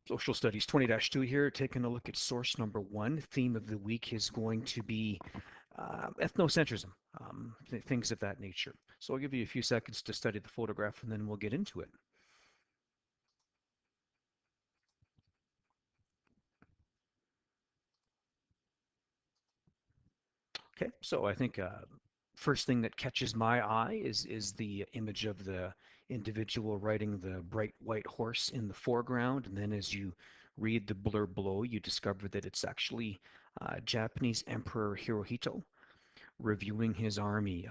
Social Studies 20-2 here, taking a look at source number one. Theme of the week is going to be ethnocentrism, things of that nature. So I'll give you a few seconds to study the photograph and then we'll get into it. Okay, so I think first thing that catches my eye is the image of the individual riding the bright white horse in the foreground, and then as you read the blurb below, you discover that it's actually Japanese Emperor Hirohito reviewing his army,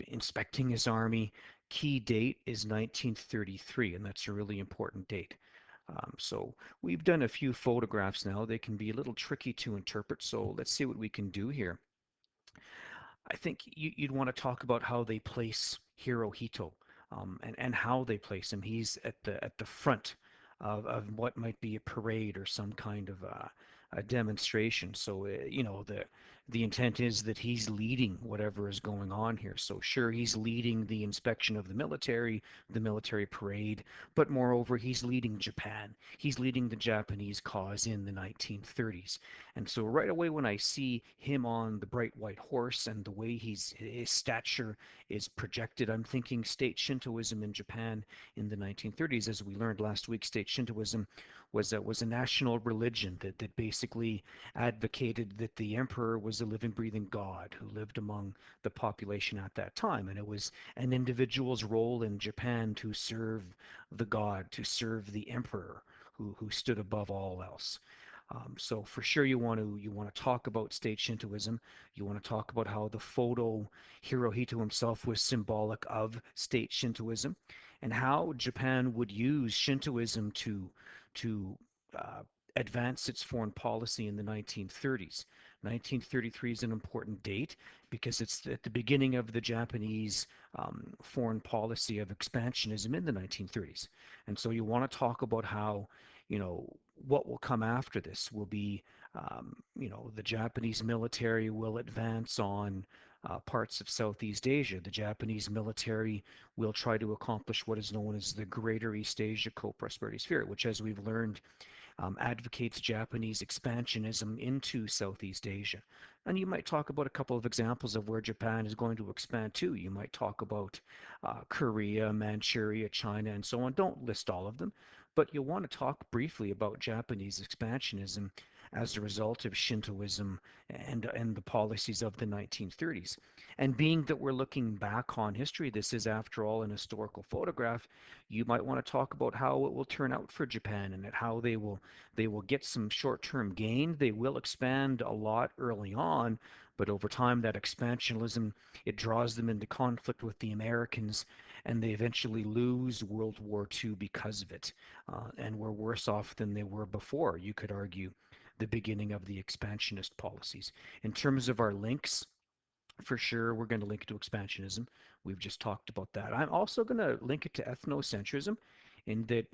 inspecting his army. Key date is 1933, and that's a really important date. So we've done a few photographs now. They can be a little tricky to interpret, so let's see what we can do here. I think you'd want to talk about how they place Hirohito, and how they place him. He's at the front of what might be a parade or some kind of a demonstration. So the intent is that he's leading whatever is going on here. So sure, he's leading the inspection of the military parade, but moreover, he's leading Japan. He's leading the Japanese cause in the 1930s. And so right away when I see him on the bright white horse and the way his stature is projected, I'm thinking state Shintoism in Japan in the 1930s. As we learned last week, state Shintoism was a national religion that basically advocated that the emperor was a living, breathing God who lived among the population at that time, and it was an individual's role in Japan to serve the god, to serve the emperor who stood above all else. So for sure you want to talk about state Shintoism. You want to talk about how the photo Hirohito himself was symbolic of state Shintoism, and how Japan would use Shintoism to uh, advance its foreign policy in the 1930s. 1933 is an important date because it's at the beginning of the Japanese foreign policy of expansionism in the 1930s. And so you want to talk about how, you know, what will come after this will be, the Japanese military will advance on parts of Southeast Asia. The Japanese military will try to accomplish what is known as the Greater East Asia Co-Prosperity Sphere, which, as we've learned, advocates Japanese expansionism into Southeast Asia. And you might talk about a couple of examples of where Japan is going to expand to. You might talk about Korea, Manchuria, China, and so on. Don't list all of them, but you'll want to talk briefly about Japanese expansionism as a result of Shintoism and the policies of the 1930s. And being that we're looking back on history, this is after all an historical photograph, you might want to talk about how it will turn out for Japan and how they will get some short-term gain. They will expand a lot early on, but over time that expansionism, it draws them into conflict with the Americans, and they eventually lose World War II because of it, and were worse off than they were before, you could argue, the beginning of the expansionist policies. In terms of our links, for sure, we're going to link it to expansionism. We've just talked about that. I'm also going to link it to ethnocentrism, in that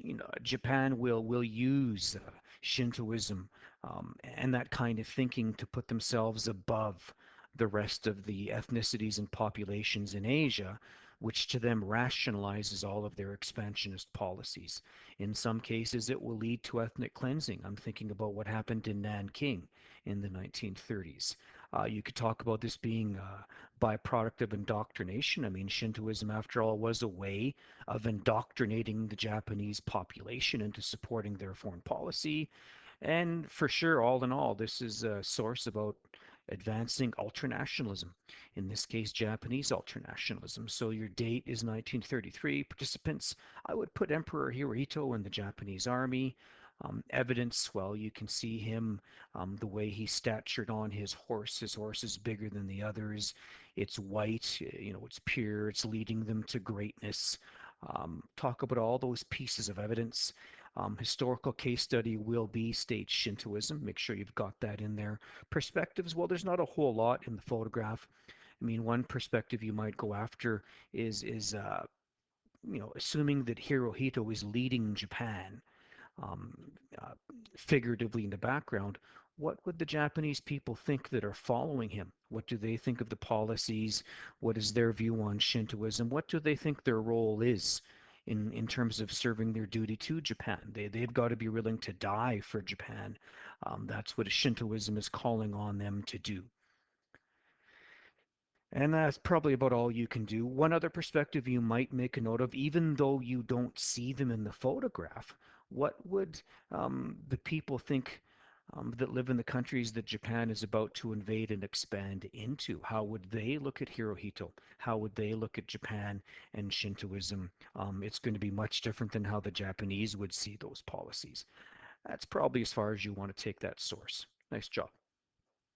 Japan will use Shintoism and that kind of thinking to put themselves above the rest of the ethnicities and populations in Asia, which to them rationalizes all of their expansionist policies. In some cases, it will lead to ethnic cleansing. I'm thinking about what happened in Nanking in the 1930s. You could talk about this being a byproduct of indoctrination. I mean, Shintoism, after all, was a way of indoctrinating the Japanese population into supporting their foreign policy. And for sure, all in all, this is a source about advancing ultranationalism, in this case, Japanese ultranationalism. So your date is 1933. Participants, I would put Emperor Hirohito in the Japanese army. Evidence, well, you can see him, the way he's statured on his horse. His horse is bigger than the others. It's white, it's pure, it's leading them to greatness. Talk about all those pieces of evidence. Historical case study will be state Shintoism. Make sure you've got that in there. Perspectives, well, there's not a whole lot in the photograph. I mean, one perspective you might go after is assuming that Hirohito is leading Japan, um, uh, figuratively in the background, what would the Japanese people think that are following him? What do they think of the policies? What is their view on Shintoism? What do they think their role is in terms of serving their duty to Japan. They've got to be willing to die for Japan. That's what Shintoism is calling on them to do. And that's probably about all you can do. One other perspective you might make a note of, even though you don't see them in the photograph, what would the people think that live in the countries that Japan is about to invade and expand into? How would they look at Hirohito? How would they look at Japan and Shintoism? It's going to be much different than how the Japanese would see those policies. That's probably as far as you want to take that source. Nice job.